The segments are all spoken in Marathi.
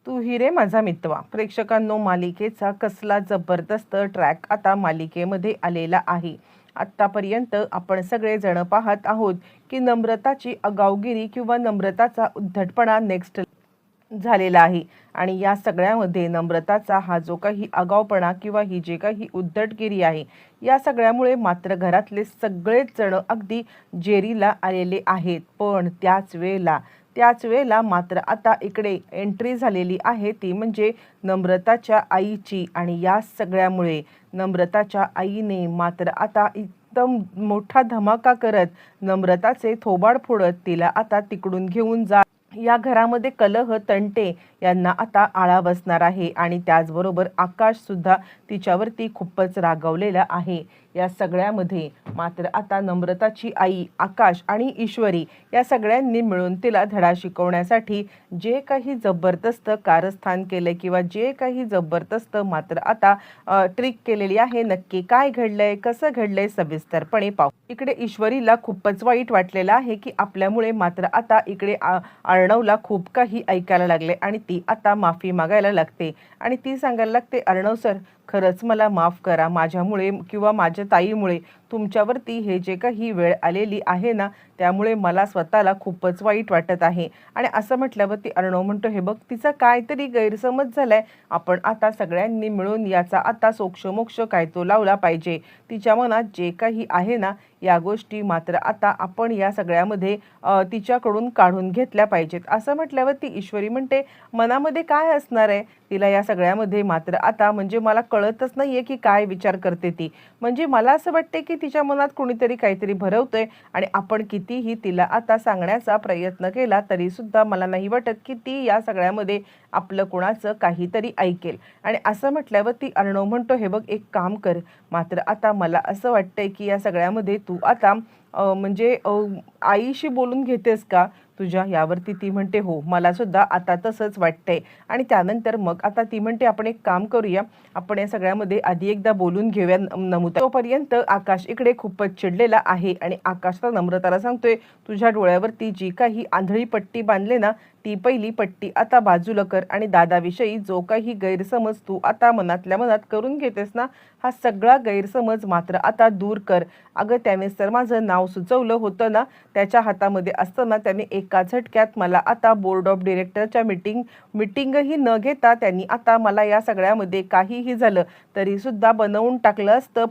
तू ही रे माझा मितवा. प्रेक्षकांनो, मालिकेचा कसला जबरदस्त ट्रॅक आता मालिकेमध्ये आलेला आहे. आत्तापर्यंत आपण सगळेजण पाहत आहोत की नम्रताची आगाऊगिरी किंवा नम्रताचा उद्धटपणा नेक्स्ट झालेला आहे. आणि या सगळ्यामध्ये नम्रताचा हा जो काही आगाऊपणा किंवा ही जे काही उद्धटगिरी आहे, या सगळ्यामुळे मात्र घरातले सगळेच जण अगदी जेरीला आलेले आहेत. पण त्याच वेळेला मात्र आता इकडे एंट्री झालेली आहे, ती म्हणजे नम्रताच्या आईची. आणि या सगळ्यामुळे नम्रताच्या आईने मात्र आता एकदम मोठा धमाका करत नम्रताचे थोबाड फोडत तिला आता तिकडून घेऊन जा. या घरामध्ये कलह तंटे यांना आता आळा बसणार आहे. आणि त्याचबरोबर आकाश सुद्धा तिच्यावरती खूपच रागावलेला आहे. या सगळ्यामध्ये मात्र आता नम्रताची आई, आकाश आणि ईश्वरी या सगळ्यांनी मिळून तिला धडा शिकवण्यासाठी जे काही जबरदस्त कारस्थान केले किंवा जे काही जबरदस्त मात्र आता ट्रिक केलेली आहे, नक्की काय घडलंय, कसं घडलंय, सविस्तरपणे पाहू. इकडे ईश्वरीला खूपच वाईट वाटलेलं आहे की आपल्यामुळे मात्र आता इकडे अर्णवला खूप काही ऐकायला लागले आणि ती आता माफी मागायला लागते. आणि ती सांगायला लागते, अर्णव सर, खरंच मला माफ करा. माझ्यामुळे किंवा माझ्या ताईमुळे तुमच्यावरती हे जे काही वेळ आलेली आहे ना, त्यामुळे मला स्वतःला खूपच वाईट वाटत आहे. आणि असं म्हटल्यावरती अर्णव म्हणतो, हे बघ, तिचा काहीतरी गैरसमज झालाय. आपण आता सगळ्यांनी मिळून याचा आता सोक्षमोक्ष काय तो लावला पाहिजे. तिच्या मनात जे काही आहे ना, या गोष्टी मात्र आता आपण या सगळ्यामध्ये तिच्याकडून काढून घेतल्या पाहिजेत. असं म्हटल्यावरती ईश्वरी म्हणते, मनामध्ये काय असणार आहे तिला या सगळ्यामध्ये मात्र आता, म्हणजे मला कळतच नाहीये की काय विचार करते ती. म्हणजे मला असं वाटते की तिच्या मनात कोणीतरी काहीतरी भरवतंय आणि आपण कितीही तिला आता सांगण्याचा प्रयत्न केला तरी सुद्धा मला नाही वाटत की ती या सगळ्यामध्ये आपलं कोणाचं काहीतरी ऐकेल. आणि असं म्हटल्यावर ती अर्णव म्हणतो, हे बघ, एक काम कर, मात्र आता मला असं वाटतंय की या सगळ्यामध्ये तू आता म्हणजे आईशी बोलून घेतेस का तुझ्या. यावरती ती म्हणते, हो, मला सुद्धा आता तसंच वाटतंय. आणि त्यानंतर मग आता ती म्हणते, आपण एक काम करूया, आपण या सगळ्यामध्ये आधी एकदा बोलून घेऊया नमुता. तोपर्यंत आकाश इकडे खूपच चिडलेला आहे आणि आकाश तर नम्रताला सांगतोय, तुझ्या डोळ्यावरती जी काही आंधळी पट्टी बांधले ना, ती पहिली पट्टी आता बाजूला कर. आणि दादाविषयी जो काही गैरसमज तू आता मनातल्या मनात करून घेतेस ना, हा सगळा गैरसमज मात्र आता दूर कर. अगं, त्यानेच तर माझं नाव सुचवलं होतं ना, त्याच्या हातामध्ये असताना त्याने एका झटक्यात मला आता बोर्ड ऑफ डिरेक्टरच्या मीटिंगही न घेता त्यांनी आता मला या सगळ्यामध्ये काहीही झालं तरी सुद्धा बनवून टाकलं असतं.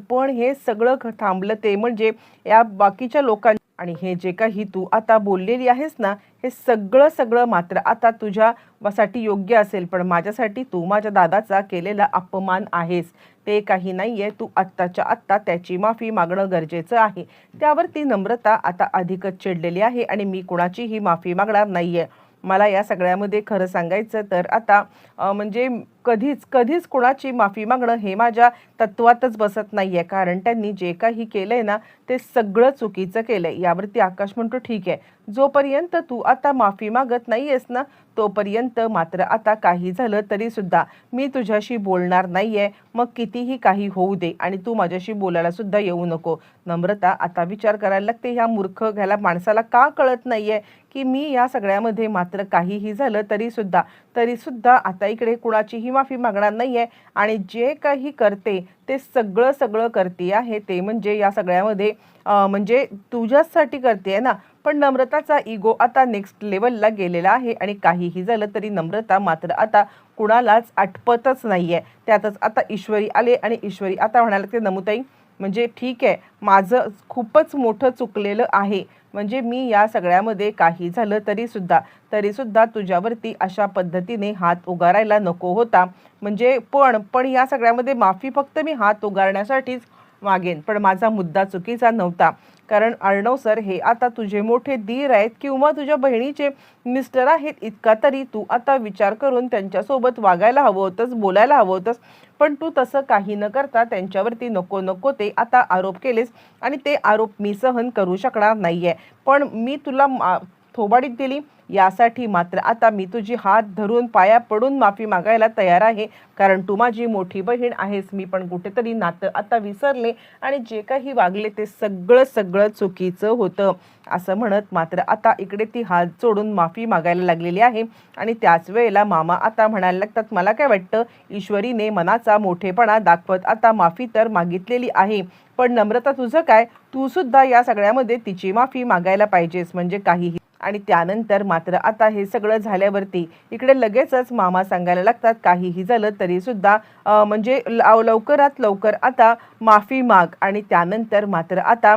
पण हे सगळं थांबलं ते म्हणजे या बाकीच्या लोकांनी. आणि हे जे काही तू आता बोललेली आहेस ना, हे सगळं मात्र आता तुझ्यासाठी योग्य असेल, पण माझ्यासाठी तू माझ्या दादाचा केलेला अपमान आहेस. ते काही नाहीये. तू आत्ताच्या आत्ता त्याची माफी मागणं गरजेचं आहे. त्यावरती नम्रता आता अधिकच चिडलेली आहे आणि मी कुणाचीही माफी मागणार नाहीये. मला या सगळ्यामध्ये खरं सांगायचं तर आता म्हणजे कधीच कोणाची माफी मागणं हे माझ्या तत्वातच बसत नाहीये. कारण त्यांनी जे काही केलंय ना, ते सगळं चुकीचं केलंय. यावरती आकाश म्हणतो, ठीक आहे, जोपर्यंत तू आता माफी मागत नाहीयेस ना, तोपर्यंत मात्र आता काही झालं तरी सुद्धा मी तुझ्याशी बोलणार नाहीये. मग कितीही काही होऊ दे आणि तू माझ्याशी बोलायला सुद्धा येऊ नको. नम्रता आता विचार करायला लागते, ह्या मूर्ख ह्याला माणसाला का कळत नाहीये की मी या सगळ्यामध्ये मात्र काहीही झालं तरी सुद्धा आता इकडे कुणाचीही माफी मागणार नाहीये. आणि जे काही करते ते सगळं करते आहे ते म्हणजे या सगळ्यामध्ये म्हणजे तुझ्यासाठी करते ना. पण नम्रताचा इगो आता नेक्स्ट लेवलला गेलेला आहे आणि काहीही झालं तरी नम्रता मात्र आता कुणालाच आठवतच नाहीये. त्यातच आता ईश्वरी आले आणि ईश्वरी आता म्हणायला लागते, नमुताई, म्हणजे ठीक आहे, माझं खूपच मोठं चुकलेलं आहे. म्हणजे मी या सगळ्यामध्ये काही झालं तरी सुद्धा तुझ्यावरती अशा पद्धतीने हात उगारायला नको होता. म्हणजे पण या सगळ्यामध्ये माफी फक्त मी हात उगारण्यासाठीच मागेन, पण माझा मुद्दा चुकीचा नव्हता. कारण अर्णव सर हे आता तुझे मोठे दीर आहेत किंवा तुझ्या बहिणीचे मिस्टर आहेत. इतका तरी तू आता विचार करून त्यांच्यासोबत वागायला हवं होतंस, बोलायला हवं होतंस. पण तू तसं काही न करता त्यांच्यावरती नको ते आता आरोप केलेस आणि ते आरोप मी सहन करू शकणार नाहीये. पण मी तुला थोबाडीत दिली, यासाठी मात्र आता मी तुझी हात धरून पाया पडून माफी मागायला तयार आहे, कारण तू माझी मोठी बहीण आहेस. मी पण कुठेतरी नातं आता विसरले आणि जे काही वागले ते सगळं चुकीचं होतं, असं म्हणत मात्र आता इकडे ती हात जोडून माफी मागायला लागलेली आहे. आणि त्याच वेळेला मामा आता म्हणायला लागतात, मला काय वाटतं ईश्वरीने मनाचा मोठेपणा दाखवत आता माफी तर मागितलेली आहे, पण नम्रता तुझं काय, तू सुद्धा या सगळ्यामध्ये तिची माफी मागायला पाहिजेस, म्हणजे काहीही. आणि त्यानंतर मात्र आता हे सगळं झाल्यावरती इकडे लगेचच मामा सांगायला लागतात, काहीही झालं तरी सुद्धा म्हणजे लवकरात लवकर आता माफी माग. आणि त्यानंतर मात्र आता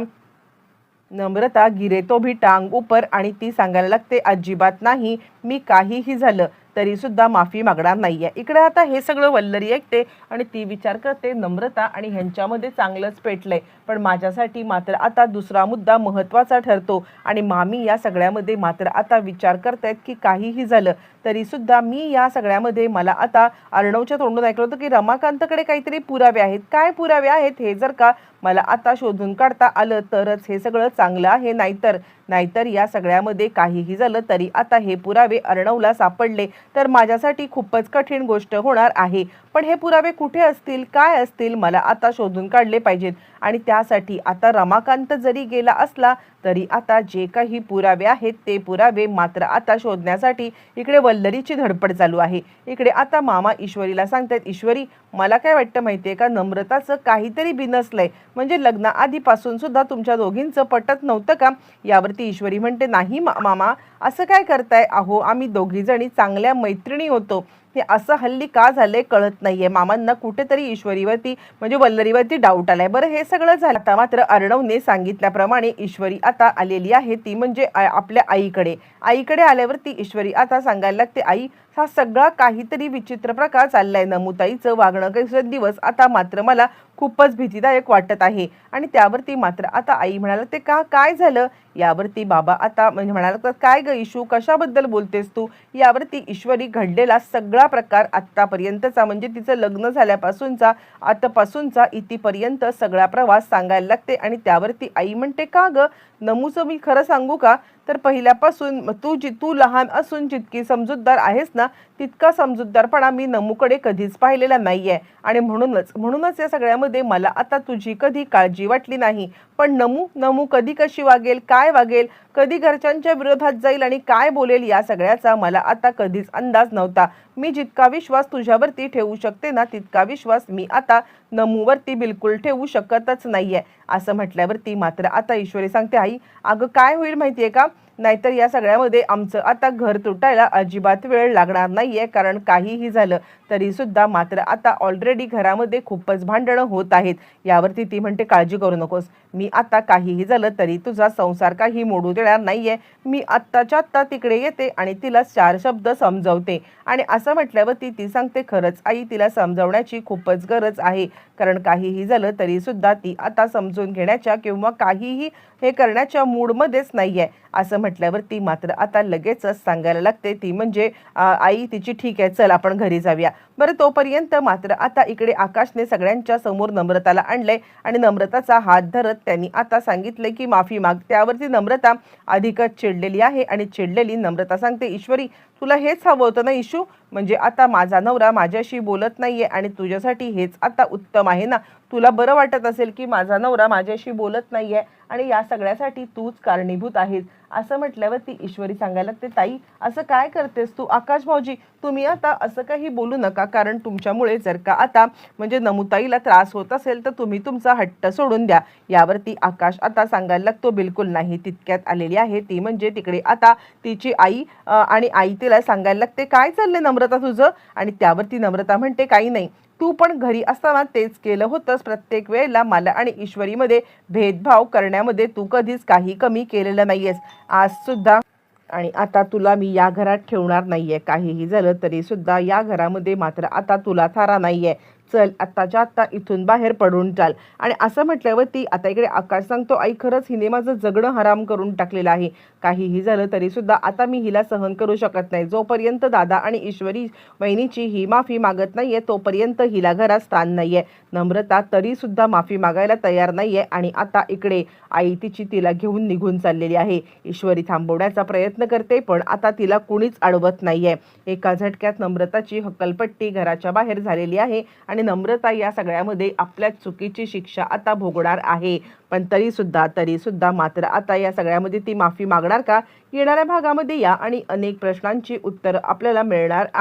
नम्रता गिरे तो भी टांग ऊपर आणि ती सांगायला लागते, अजिबात नाही, मी काहीही झालं तरी सुद्धा माफी मागणार नाहीये. इकडे आता हे सगळं वल्लरी ऐकते आणि ती विचार करते, नम्रता आणि ह्यांच्यामध्ये चांगलंच पेटलंय, पण माझ्यासाठी मात्र आता दुसरा मुद्दा महत्त्वाचा ठरतो. आणि मामी या सगळ्यामध्ये मात्र आता विचार करतायत की काहीही झालं तरी सुद्धा मी या सगळ्यामध्ये, मला आता अर्णवच्या तोंडून ऐकलं होतं की रमाकांतकडे काहीतरी पुरावे आहेत. काय पुरावे आहेत हे जर का मला आता शोधून काढता आलं तरच हे सगळं चांगलं आहे, नाहीतर या सगळ्यामध्ये काहीही झालं तरी आता हे पुरावे अर्णवला सापडले तर माझ्यासाठी खूपच कठीण गोष्ट होणार आहे. पण हे पुरावे कुठे असतील, काय असतील, मला आता शोधून काढले पाहिजेत. आणि त्यासाठी आता रमाकांत जरी गेला असला तरी आता जे काही पुरावे आहेत ते पुरावे मात्र आता शोधण्यासाठी इकडे वल्लरीची धडपड चालू आहे. इकडे आता मामा ईश्वरीला सांगतात, ईश्वरी मला काय वाटतं माहितीये का, नम्रताचं काहीतरी बिनसलंय, म्हणजे लग्नाआधीपासून सुद्धा तुमच्या दोघींचं पटत नव्हतं का. यावरती ईश्वरी म्हणते, नाही मामा असं काय करताय, अहो आम्ही दोघी जणी चांगल्या मैत्रिणी होतो, हे असं हल्ली का झालंय कळत नाहीये. मामांना कुठेतरी ईश्वरीवरती म्हणजे वल्लरीवरती डाऊट आलाय. बरं हे सगळं झालं आता मात्र अर्णवने सांगितल्याप्रमाणे ईश्वरी आता आलेली आहे, ती म्हणजे आपल्या आईकडे आल्यावरती ईश्वरी आता सांगायला लागते, आई हा सगळा काहीतरी विचित्र प्रकार चाललाय, नमुताईचं वागणं दिवस आता मात्र मला खूपच भीतीदायक वाटत आहे. आणि त्यावरती मात्र आता आई म्हणाला, ते काय झालं. यावरती बाबा आता म्हणजे म्हणाला, काय ग इशू, कशाबद्दल बोलतेस तू. यावरती ईश्वरी घडलेला सगळा प्रकार आत्तापर्यंतचा म्हणजे तिचं लग्न झाल्यापासूनचा आतापासूनचा इथपर्यंत सगळा प्रवास सांगायला लागते. आणि त्यावरती आई म्हणते, का ग नमूचं मी खरं सांगू का, तर पहिल्यापासून तू लहान असून जितकी समजूतदार आहेस ना, तितका समजूतदारपणा मी नमूकडे कधीच पाहिलेला नाहीये. आणि म्हणूनच या सगळ्यामध्ये मला आता तुझी कधी काळजी वाटली नाही. पण नमू कधी कशी वागेल, काय वागेल, कधी घरच्यांच्या विरोधात जाईल आणि काय बोलेल, या सगळ्याचा मला आता कधीच अंदाज नव्हता. मी जितका विश्वास तुझ्यावरती ठेवू शकते ना, तितका विश्वास मी आता नमूवरती बिलकुल ठेवू शकतच नाहीये. असं म्हटल्यावरती मात्र आता ईश्वरी सांगते, आई अगं काय होईल माहितीये का, नाहीतर या सगळ्यामध्ये आमचं आता घर तुटायला अजिबात वेळ लागणार नाहीये, कारण काहीही झालं तरी सुद्धा मात्र आता ऑलरेडी घरामध्ये खूपच भांडणं होत आहेत. यावरती ती म्हणते, काळजी करू नकोस, मी आता काहीही झालं तरी तुझा संसार काही मोडू देणार नाहीये. मी आत्ताच्या आत्ता तिकडे येते आणि तिला 4 शब्द समजवते. आणि असं म्हटल्यावरती ती सांगते, खरंच आई तिला समजवण्याची खूपच गरज आहे, कारण काहीही झालं तरी सुद्धा ती आता समजून घेण्याच्या किंवा काहीही हे करण्याच्या मूडमध्येच नाहीये. असं म्हटल्यावरती मात्र आता लगेचच सांगायला लागते, ती म्हणजे आई तिची, ठीक आहे चल आपण घरी जाऊया. बरं तोपर्यंत मात्र आता इकडे आकाशने सगळ्यांच्या समोर नम्रताला आणलंय आणि नम्रताचा हात धरत त्यांनी आता सांगितलंय की माफी माग. त्यावरती नम्रता अधिकच चिडलेली आहे आणि चिडलेली नम्रता सांगते, ईश्वरी तुला हेच हवं होतं ना इशू, म्हणजे आता माझा नवरा माझ्याशी बोलत नाहीये आणि तुझ्यासाठी हेच आता उत्तम आहे ना. तुला बरं वाटत असेल की माझा नवरा माझ्याशी बोलत नाहीये आणि या सगळ्यासाठी तूच कारणीभूत आहेस. असं म्हटल्यावरती ईश्वरी सांगायला लागते, ताई असं काय करतेस तू, आकाश भाऊजी तुम्ही आता असं काही बोलू नका, कारण तुमच्यामुळे जर का आता म्हणजे नमुताईला त्रास होत असेल तर तुम्ही तुमचा हट्ट सोडून द्या. यावरती आकाश आता सांगायला लागतो, बिलकुल नाही. तितक्यात आलेली आहे ती म्हणजे तिकडे आता तिची आई आणि आई तिला सांगायला लागते, काय चाललंय नम्रता तुझं. आणि त्यावरती नम्रता म्हणते, काही नाही, तू पण घरी असताना तेच केलं होतंस, प्रत्येक वेळेला मला आणि ईश्वरीमध्ये भेदभाव करण्यामध्ये तू कधीच काही कमी केलेलं नाहीयेस, आज सुद्धा. आणि आता तुला मी या घरात ठेवणार नाहीये, काहीही झालं तरी सुद्धा या घरामध्ये मात्र आता तुला थारा नाहीये. चल आत्ताच्या आत्ता इथून बाहेर पडून चाल. आणि असं म्हटल्यावर ती आता इकडे आकाश सांगतो, आई खरंच हिने माझं जगणं हराम करून टाकलेलं आहे. काहीही झालं तरी सुद्धा आता मी हिला सहन करू शकत नाही. जोपर्यंत दादा आणि ईश्वरी वहिनीची ही माफी मागत नाहीये तोपर्यंत हिला घरात स्थान नाहीये. नम्रता तरी सुद्धा माफी मागायला तयार नाहीये आणि आता इकडे आई तिची तिला घेऊन निघून चाललेली आहे. ईश्वरी थांबवण्याचा प्रयत्न करते पण आता तिला कुणीच अडवत नाहीये. एका झटक्यात नम्रताची हक्कलपट्टी घराच्या बाहेर झालेली आहे आणि नम्रता या सगळ्यामध्ये आपल्या चुकीची शिक्षा आता भोगणार आहे. पण तरी सुद्धा मात्र आता या सगळ्यामध्ये ती माफी मागणार का? येणाऱ्या भागामध्ये या आणि अनेक प्रश्नांची उत्तर आपल्याला मिळणार आहे.